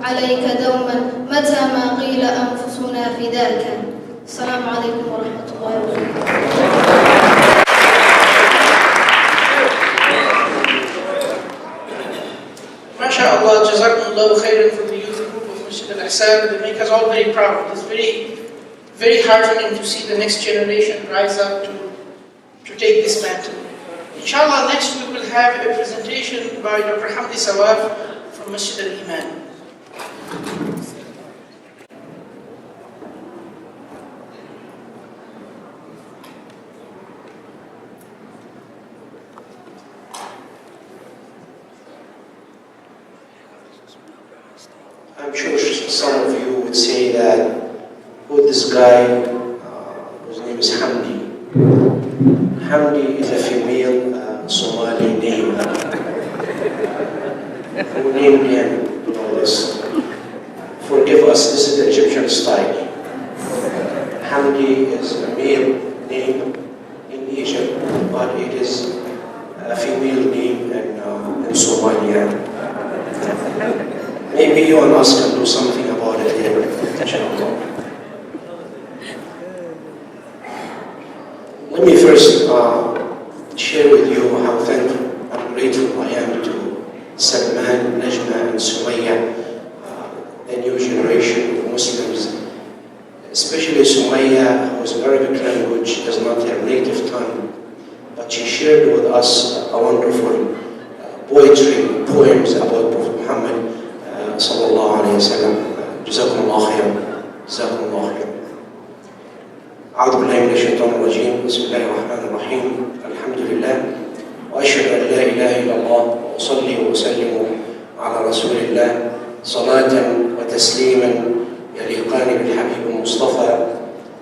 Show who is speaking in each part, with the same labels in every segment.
Speaker 1: عليك دوما متى ما قيل أنفسنا فداك. السلام عليكم ورحمة الله وبركاته.
Speaker 2: MashaAllah, Jazakumullahu khairan for the youth group of Masjid Al Ihsan. They make us all very proud. It's very heartening to see the next generation rise up to take this mantle. Inshallah, next we will have a presentation by Dr. Hamdy Sawaf from Masjid Al-Iman.
Speaker 3: I'm sure some of you would say that, who this guy, whose name is Hamdy. Hamdy is a female Somali name. Who named him? You know this. Forgive us, this is the Egyptian style. Hamdy is a male name in Egypt, but it is a female name in Somalia. Maybe you and us can do something about it here, inshallah. Let me first share with you how thankful and grateful I am to Salman, Najma, and Sumaya, the new generation of Muslims, especially Sumaya, whose Arabic language is not her native tongue, but she shared with us a wonderful poetry, poems about Prophet Muhammad sallallahu alayhi wa sallam. Jazakumullah khairan. Jazakumullah khairan. أعوذ بالله من الشيطان الرجيم. بسم الله الرحمن الرحيم. الحمد لله وأشهد أن لا إله إلا الله وأصلي وأسلم على رسول الله صلاة وتسليما يليقان بالحبيب المصطفى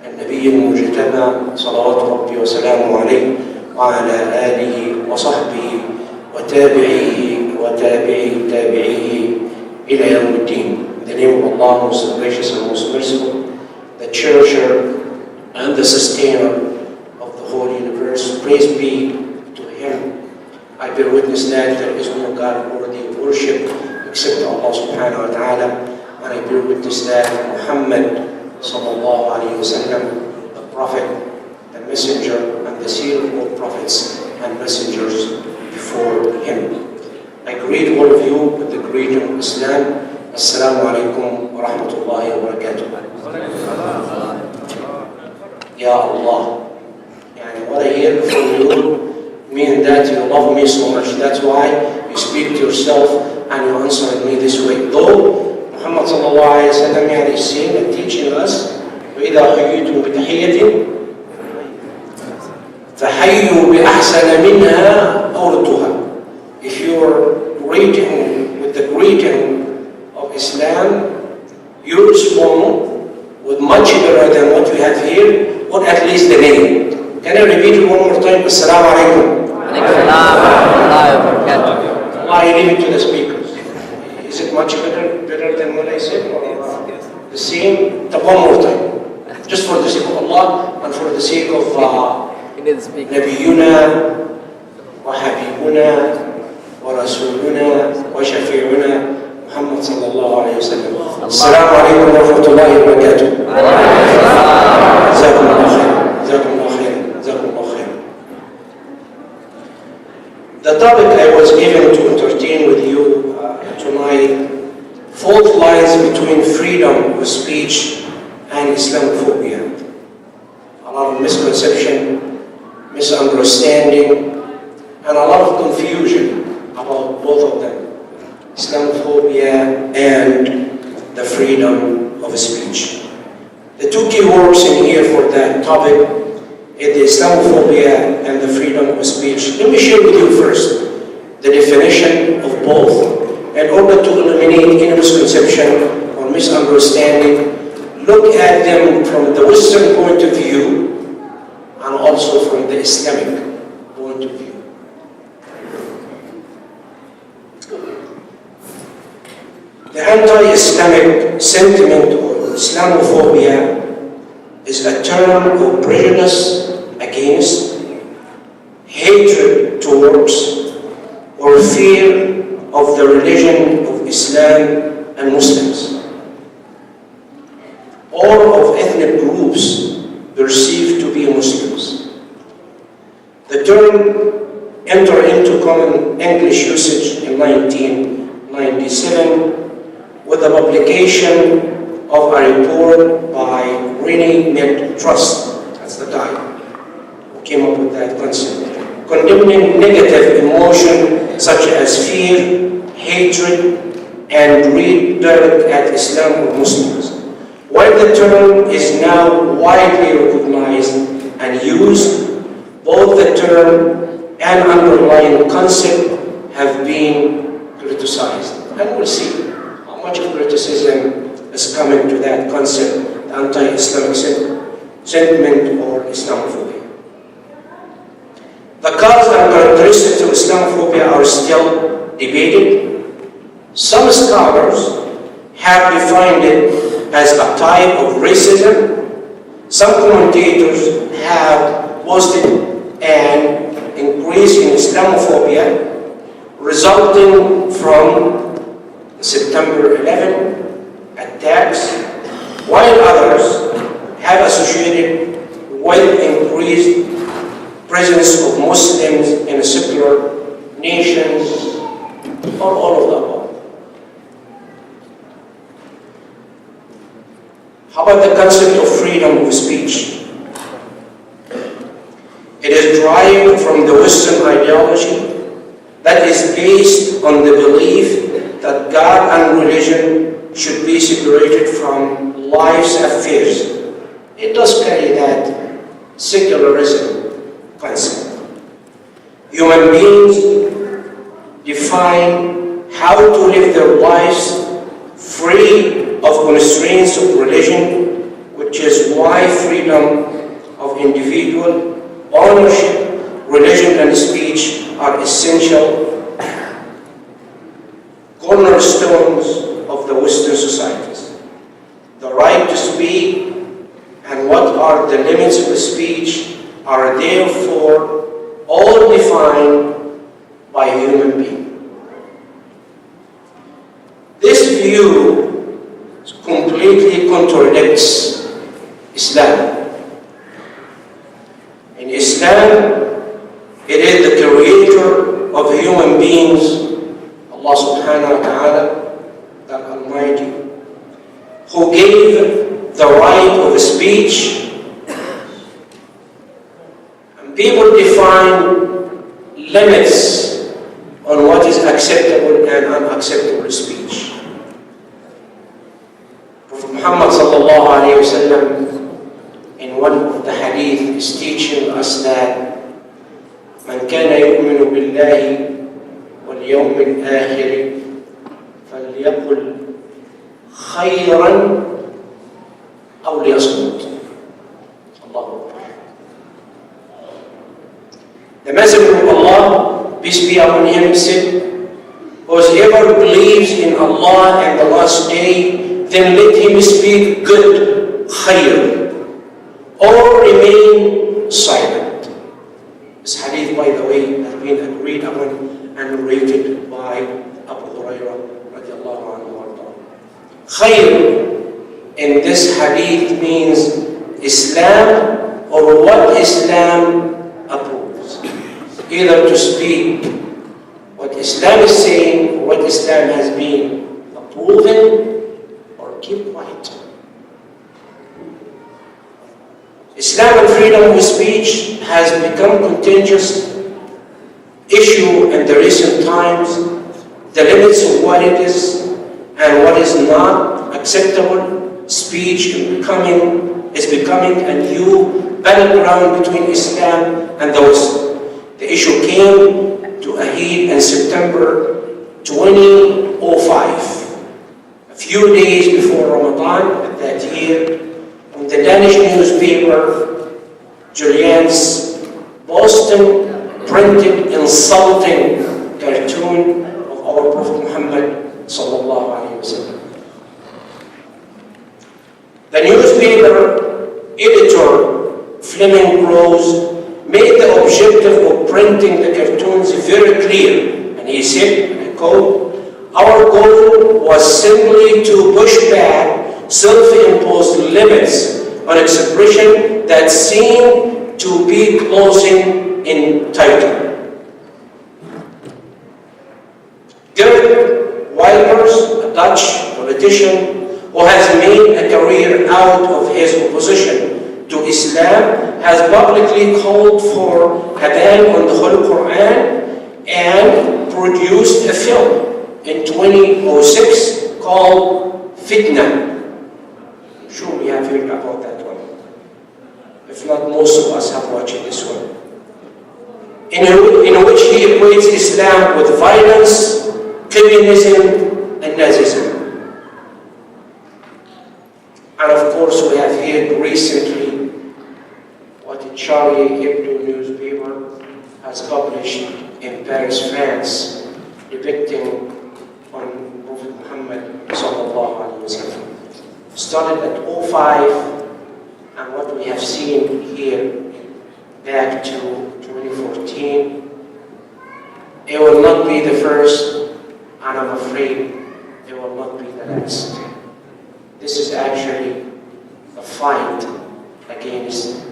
Speaker 3: النبي المجتبى صلوات ربي وسلامه عليه وعلى آله وصحبه وتابعيه وتابعيه إلى يوم الدين. In the name of Allah, most gracious and most merciful, the cherisher and the sustainer of the whole universe. Praise be to Him. I bear witness that there is no God worthy of worship except Allah subhanahu wa ta'ala, and I bear witness that Muhammad sallallahu alayhi wa sallam, the Prophet, the Messenger, and the seal of all prophets and messengers before him. I greet all of you with the greeting of Islam. Assalamu alaikum wa rahmatullahi wa barakatuh. Ya Allah, what I hear from you means that you love me so much. That's why you speak to yourself and you answer me this way. Though Muhammad sallallahu alayhi wa sallam is saying and teaching us, وَإِذَا حَيِّيتُمْ بِتَحِيَّةٍ فَحَيُّوا بِأَحْسَنَ مِنْهَا أَوْ رُدُّوهَا. If you're greeting with the greeting of Islam, you respond with much better than what we have here, or at least the name. Can I repeat it one more time? Assalamu alaikum. I leave it to the speakers. Is it much better than what I said? Or the same? One more time. Just for the sake of Allah and for the sake of Nabiyuna wa Habibuna ورسولنا وشفيعنا محمد صلى الله عليه وسلم. السلام عليكم ورحمة الله وبركاته. جزاكم الله خير. جزاكم الله خير. جزاكم الله خير. The topic I was given to entertain with you tonight, fault lines between freedom of speech and Islamophobia. A lot of misconception, misunderstanding, and a lot of confusion about both of them, Islamophobia and the freedom of speech. The two key words in here for that topic is the Islamophobia and the freedom of speech. Let me share with you first the definition of both in order to eliminate any misconception or misunderstanding. Look at them from the Western point of view and also from the Islamic point of view. The anti-Islamic sentiment or Islamophobia is a term of prejudice against, hatred towards, or fear of the religion of Islam and Muslims, or of ethnic groups perceived to be Muslims. The term entered into common English usage in 1997 with the publication of a report by Renee Trust, that's the guy who came up with that concept, condemning negative emotion such as fear, hatred, and greed directed at Islam or Muslims. While the term is now widely recognized and used, both the term and underlying concept have been criticized. And we'll see how much of criticism is coming to that concept, the anti-Islamic sentiment or Islamophobia. The cause and characteristics of Islamophobia are still debated. Some scholars have defined it as a type of racism. Some commentators have posted an increase in Islamophobia resulting from the September 11 attacks, while others have associated with increased presence of Muslims in secular nations, or all of the above. How about the concept of freedom of speech? It is derived from the Western ideology that is based on the belief that God and religion should be separated from life's affairs. It does carry that secularism concept. Human beings define how to live their lives free of constraints of religion, which is why freedom of individual ownership, religion, and speech are essential cornerstones of the Western societies. The right to speak and what are the limits of speech are therefore all defined by a human being. This view completely contradicts Islam. In Islam, it is the creator of human beings, Allah subhanahu wa ta'ala, the Almighty, who gave the right of speech, and people define limits on what is acceptable and unacceptable speech. Prophet Muhammad sallallahu alayhi wa sallam, in one of the hadith, is teaching us that من كان يؤمن بالله واليوم الآخر فليقل خيرا أو ليصمت. الله أكبر. The Messenger of Allah, peace be upon him, said, whoever believes in Allah and the last day, then let him speak good, khayr, or remain silent. This hadith, by the way, has been agreed upon and narrated by Abu Huraira radiallahu anhu. Khayr in this hadith means Islam or what Islam approves. Either to speak what Islam is saying or what Islam has been approving, or keep quiet. Islam and freedom of speech has become a contentious issue in the recent times. The limits of what it is and what is not acceptable speech is becoming a new battleground between Islam and the West. The issue came to a head in September 2005, a few days before Ramadan of that year, when the Danish newspaper Julian's Boston printed insulting cartoon of our Prophet Muhammad sallallahu alaihi wasallam. The newspaper editor Fleming Rose made the objective of printing the cartoons very clear, and he said, and I quote, Our goal was simply to push back self-imposed limits on expression that seemed to be closing in tighter. Geert Wilders, a Dutch politician who has made a career out of his opposition to Islam, has publicly called for a ban on the Holy Quran and produced a film in 2006 called Fitna. I'm sure we have heard about that one. If not, most of us have watched this one. In which he equates Islam with violence, communism, and Nazism. And of course, we have heard recently what the Charlie Hebdo newspaper has published in Paris, France, depicting on Prophet Muhammad ﷺ. Started at 2005, and what we have seen here back to 2014, it will not be the first, and I'm afraid it will not be the last. This is actually a fight against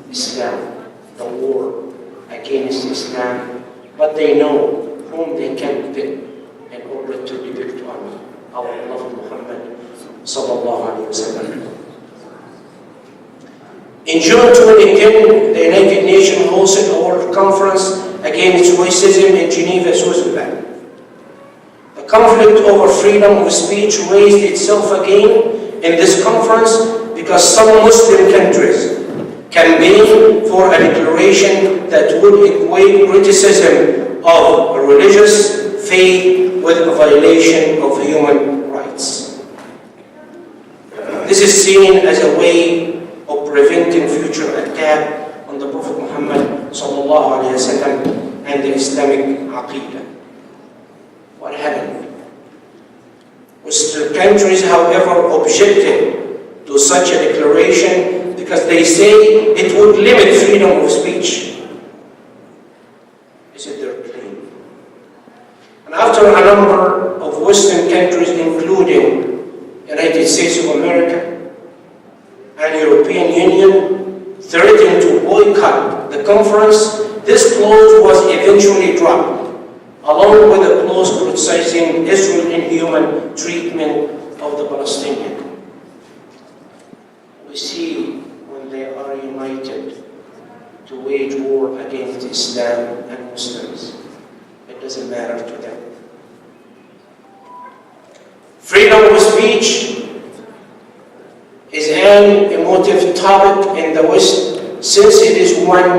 Speaker 3: Islam, the war against Islam, but they know whom they can pick in order to depict on our beloved Muhammad sallallahu alaihi wasallam. In June 2010, the United Nations hosted a World Conference against racism in Geneva, Switzerland. The conflict over freedom of speech raised itself again in this conference because some Muslim countries campaigned for a declaration that would equate criticism of a religious faith with a violation of human rights. This is seen as a way of preventing future attack on the Prophet Muhammad sallallahu alaihi wasallam and the Islamic Aqidah. What happened? Western countries, however, objected to such a declaration because they say it would limit freedom of speech. Is it their claim? And after a number of Western countries, including United States of America and European Union, threatened to boycott the conference, this clause was eventually dropped, along with a clause criticizing Israel's inhuman treatment of the Palestinians. We see when they are united to wage war against Islam and Muslims, it doesn't matter to them. Freedom of speech is an emotive topic in the West, since it is one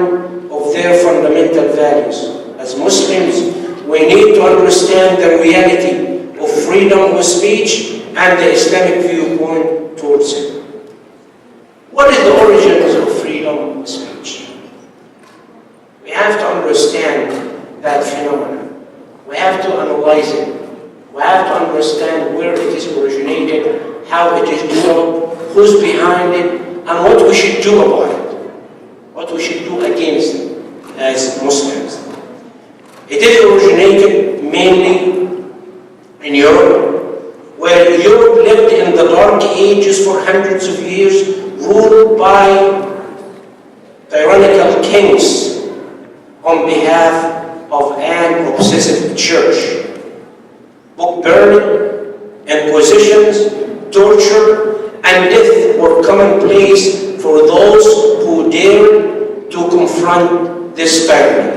Speaker 3: of their fundamental values. As Muslims, we need to understand the reality of freedom of speech and the Islamic viewpoint towards it. What is the origins of freedom of speech? We have to understand that phenomenon. We have to analyze it. We have to understand where it is originated, how it is developed, who's behind it, and what we should do about it. What we should do against it as Muslims. It is originated mainly in Europe, where Europe lived in the dark ages for hundreds of years, ruled by tyrannical kings on behalf of an obsessive church. Book burning, inquisitions, torture, and death were commonplace for those who dared to confront this tyranny.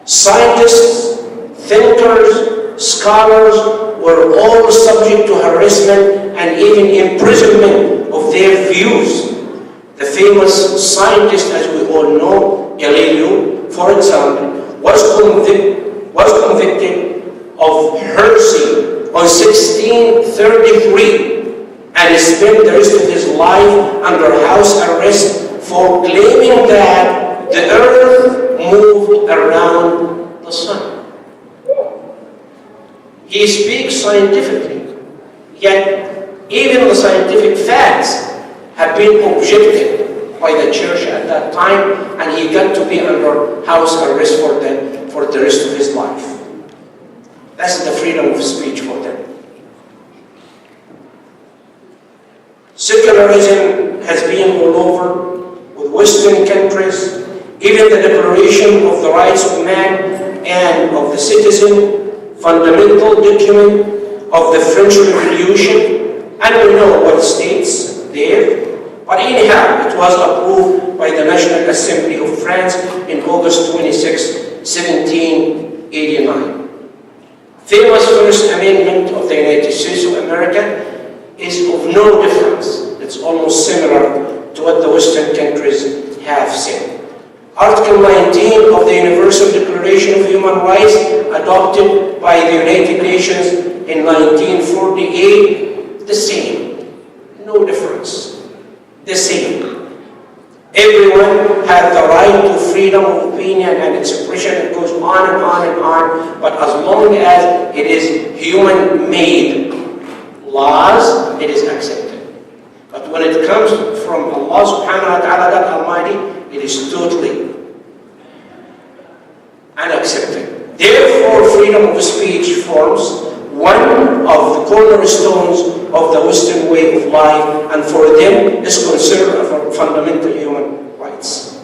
Speaker 3: Scientists, thinkers, scholars were all subject to harassment and even imprisonment of their views. The famous scientist, as we all know, Galileo, for example, was convicted of heresy on 1633 and spent the rest of his life under house arrest for claiming that the earth moved around the sun. He speaks scientifically, yet even the scientific facts have been objected by the church at that time, and he got to be under house arrest for the rest of his life. That's the freedom of speech for them. Secularism has been all over with Western countries. Even the Declaration of the Rights of Man and of the Citizen, fundamental document of the French Revolution, and we know what states there. But anyhow, it was approved by the National Assembly of France in August 26, 1789. Famous First Amendment of the United States of America is of no difference. It's almost similar to what the Western countries have said. Article 19 of the Universal Declaration of Human Rights, adopted by the United Nations in 1948, the same. No difference. The same. Everyone has the right to freedom of opinion and expression. It goes on and on and on, but as long as it is human-made laws, it is accepted. But when it comes from Allah subhanahu wa ta'ala, that Almighty, it is totally unaccepted. Therefore, freedom of speech forms one of the cornerstones of the Western way of life, and for them is considered a fundamental human rights.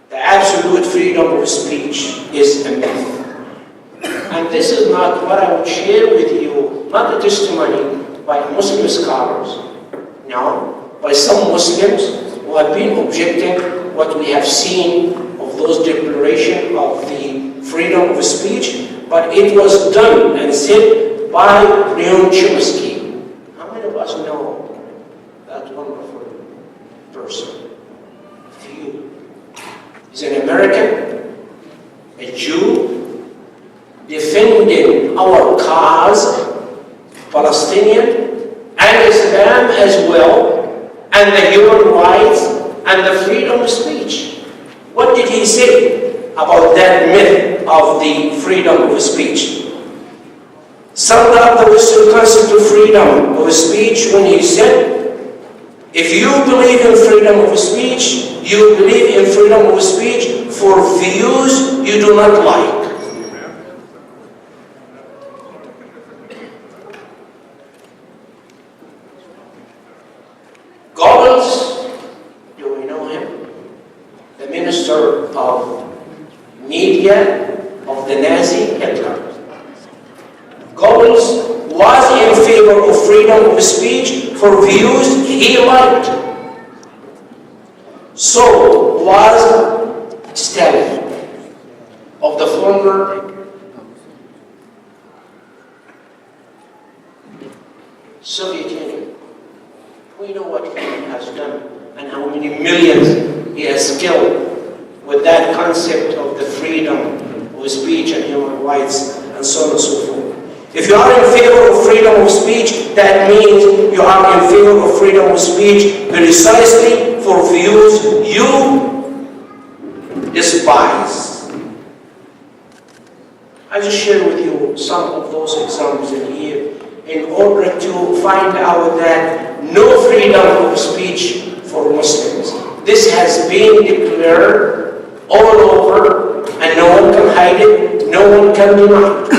Speaker 3: The absolute freedom of speech is a myth. And this is not what I would share with you, not a testimony by Muslim scholars, no, by some Muslims who have been objecting what we have seen of those declarations of the freedom of speech, but it was done and said by Leon Chomsky. How many of us know that wonderful person? Few. He's an American, a Jew, defending our cause, Palestinian, and Islam as well, and the human rights, and the freedom of speech. What did he say about that myth of the freedom of speech? Summed up the Western concept of freedom of speech when he said, if you believe in freedom of speech, you believe in freedom of speech for views you do not like. Do we know him? The minister of media of the Nazi Hitler. Goebbels was in favor of freedom of speech for views he liked. So was Stalin of the former Soviet Union. We know what he has done and how many millions he has killed with that concept of the freedom of speech and human rights and so on and so forth. If you are in favor of freedom of speech, that means you are in favor of freedom of speech precisely for views you despise. I just share with you some of those examples in here in order to find out that no freedom of speech for Muslims. This has been declared all over and no one can hide it, no one can deny it.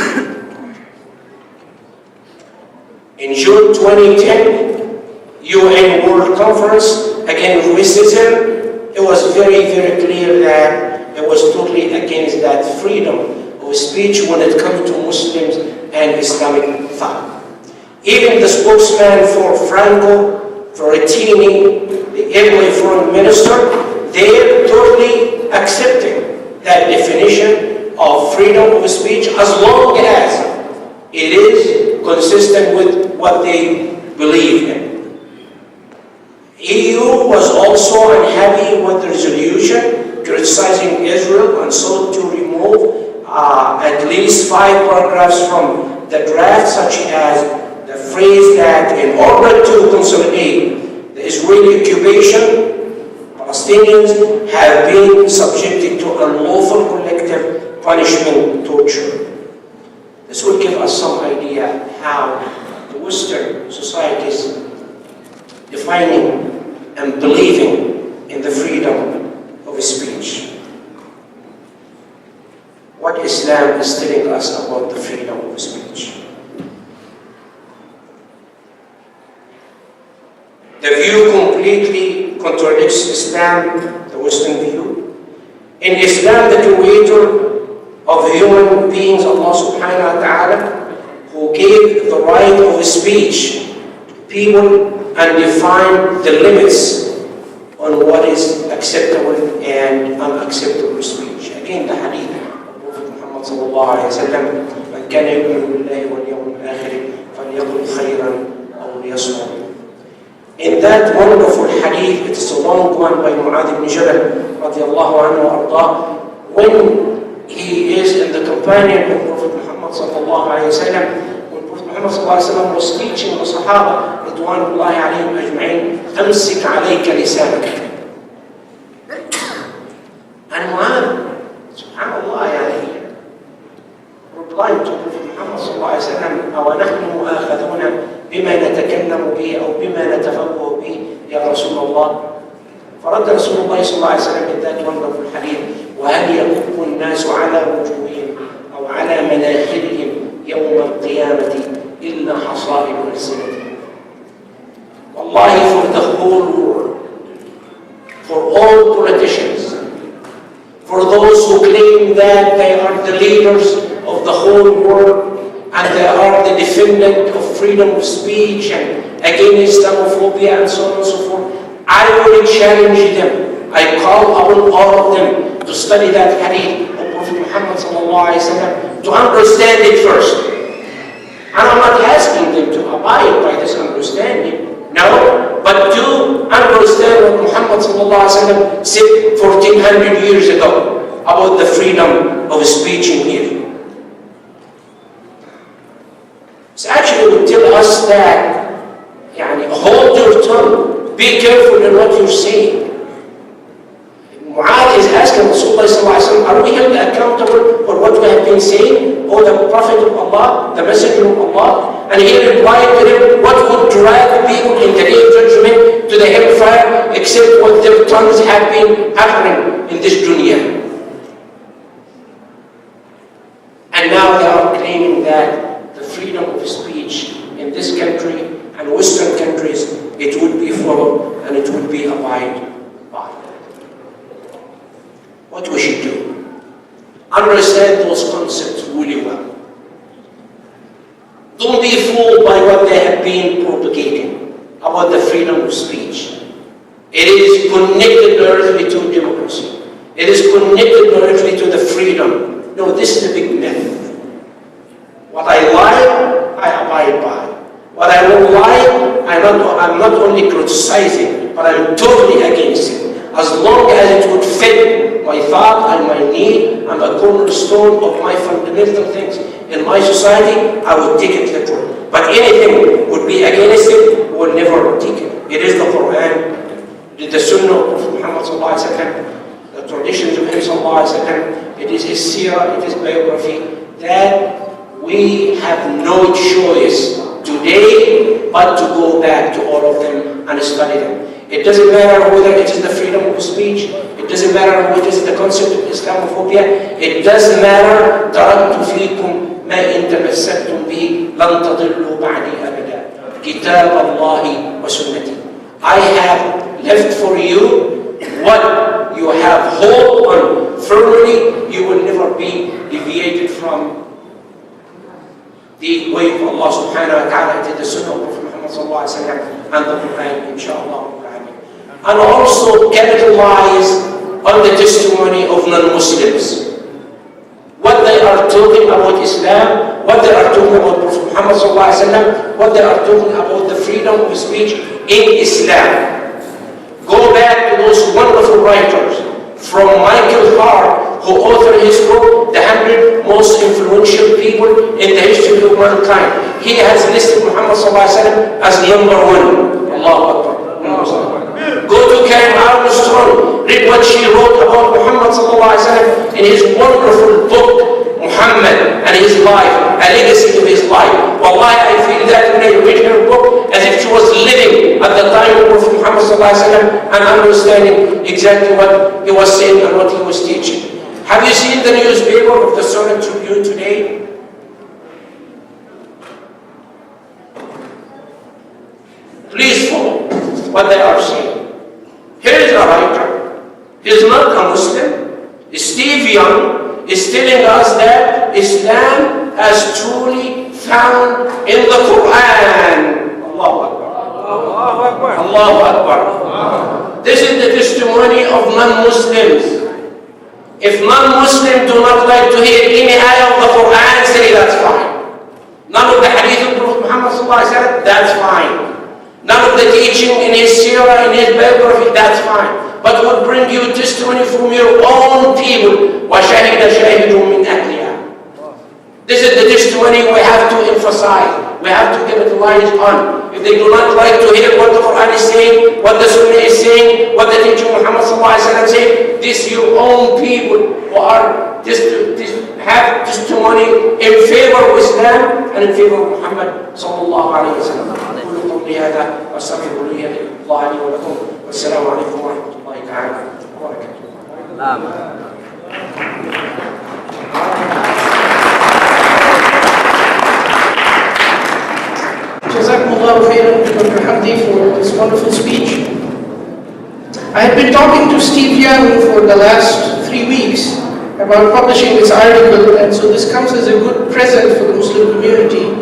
Speaker 3: In June 2010, UN World Conference against racism, it was very, very clear that it was totally against that freedom of speech when it comes to Muslims and Islamic thought. Even the spokesman for Franco Frattini, the Italy foreign minister, they're totally accepting that definition of freedom of speech as long as it is consistent with what they believe in. EU was also unhappy with the resolution criticizing Israel and sought to remove at least 5 paragraphs from the draft, such as the phrase that in order to consolidate the Israeli occupation, Palestinians have been subjected to unlawful collective punishment, torture. This will give us some idea how the Western societies defining and believing in the freedom of speech. what Islam is telling us about the freedom of speech. The view completely contradicts Islam, the Western view. In Islam, the creator of human beings, Allah subhanahu wa ta'ala, who gave the right of speech to people and defined the limits on what is acceptable and unacceptable speech. Again, the hadith of Prophet Muhammad sallallahu alayhi wa sallam, "Man kana yu'minu billahi wal yawmil akhir falyaqul khayran aw liyasmut." In that wonderful hadith, it is a long one by Mu'adh ibn Jabal radiallahu anhu arda, when he is in the companion of Prophet Muhammad sallallahu alayhi wa sallam, when Prophet Muhammad sallallahu alayhi wa sallam was teaching the Sahaba ridwanullahi alayhim ajma'in, "Amsik alayka lisanak." And Mu'adh, subhanallah, replied to Prophet Muhammad sallallahu alayhi wa sallam, "Awa nahnu mu'akhaduna بما نتكلم به أو بما نتفقه به يا رسول الله." فرد رسول الله صلى الله عليه وسلم من ذات وانظر في الحديث: "وهل يكب الناس على وجوههم أو على مناخرهم يوم القيامة إلا حصائد ألسنتهم." Wallahi, for the whole world, for all politicians, for those who claim that they are the leaders of the whole world, and they are the defendant of freedom of speech and against Islamophobia and so on and so forth, I will challenge them. I call upon all of them to study that hadith of Prophet Muhammad sallallahu alayhi wa sallam, to understand it first. And I'm not asking them to abide by this understanding, no, but to understand what Muhammad sallallahu alayhi wa sallam said 1400 years ago about the freedom of speech in here. It actually would tell us that, hold your tongue, be careful in what you're saying. Mu'adh is asking Rasulullah sallallahu alaihi wasallam, are we held accountable for what we have been saying? Oh, the Prophet of Allah, the Messenger of Allah? And he replied to them, what would drive people in the day of judgment to the hellfire except what their tongues have been uttering in this dunya? And now they are claiming that freedom of speech in this country and Western countries, it would be followed and it would be abided by. What we should do? Understand those concepts really well. Don't be fooled by what they have been propagating about the freedom of speech. It is connected directly to democracy. It is connected directly to the freedom. No, this is a big myth. What I like, I abide by. What I don't like, I'm not only criticizing, but I'm totally against it. As long as it would fit my thought and my need and the cornerstone of my fundamental things in my society, I would take it literally. But anything would be against it, we would never take it. It is the Quran, it is the Sunnah of Prophet Muhammad sallallahu alaihi wasallam, the traditions of him sallallahu alaihi wasallam, it is his seerah, it is biography, that we have no choice today but to go back to all of them and study them. It doesn't matter whether it is the freedom of speech, it doesn't matter whether it is the concept of Islamophobia, it doesn't matter. تَرَكْتُ فِيكُمْ مَا إِن تَمَسَّكْتُمْ بِهِ لَن تَضِلُّوا بَعْدِي أَبَدًا كِتَابَ اللَّهِ وَسُنَّتِي. I have left for you what you have hold on firmly, you will never be deviated from the way of Allah subhanahu wa ta'ala, to the Sunnah of Prophet Muhammad sallallahu alaihi wasallam and the Quran, inshallah. And also capitalize on the testimony of non-Muslims. What they are talking about Islam, what they are talking about Prophet Muhammad sallallahu alaihi wasallam, what they are talking about the freedom of speech in Islam. Go back to those wonderful writers, from Michael Hart, who authored his book, The 100 Most Influential People in the History of Mankind. He has listed Muhammad sallallahu alaihi wasallam as number 1. Allahu Akbar. Go to Karen Armstrong, read what she wrote about Muhammad sallallahu alaihi wasallam in his wonderful book, Muhammad and his life, a legacy of his life. Wallahi, I feel that when I read her book, as if she was living at the time of Prophet Muhammad sallallahu alaihi wasallam and understanding exactly what he was saying and what he was teaching. Have you seen the newspaper of the Sunnah Tribune today? Please follow what they are saying. Here is a writer. He is not a Muslim. Steve Young is telling us that Islam has truly found in the Quran. Allahu Akbar. Allahu Akbar. This is the testimony of non-Muslims. If non-Muslims do not like to hear any ayah of the Quran, say that's fine. None of the hadith of Prophet Muhammad ﷺ, that's fine. None of the teaching in his seerah, in his biography, that's fine. But would bring you testimony from your own people. وَشَهِدَ شَاهِدٌ مِّنْ أَهْلِهَا. This is the testimony we have to emphasize. We have to give it light on. If they do not like to hear what the Quran is saying, what the Sunnah is saying, what the teaching of Muhammad ﷺ saying, this your own people who are have testimony in favor of Islam and in favor of Muhammad sallallahu alayhi wa sallam. أقول قولي هذا وأستغفر الله لي ولكم والسلام عليكم ورحمة الله تعالى وبركاته.
Speaker 2: Jazakumullahu khairan to Dr. Hamdy for this wonderful speech. I had been talking to Steve Young for the last 3 weeks about publishing this article, and so this comes as a good present for the Muslim community,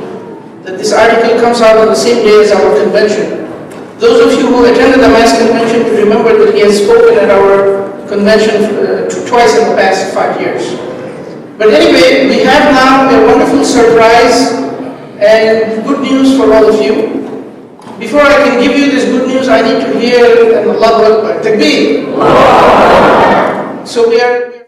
Speaker 2: that this article comes out on the same day as our convention. Those of you who attended the mass convention remember that he has spoken at our convention twice in the past 5 years. But anyway, we have now a wonderful surprise and good news for all of you. Before I can give you this good news, I need to hear an Allahu Akbar. Takbir! So we are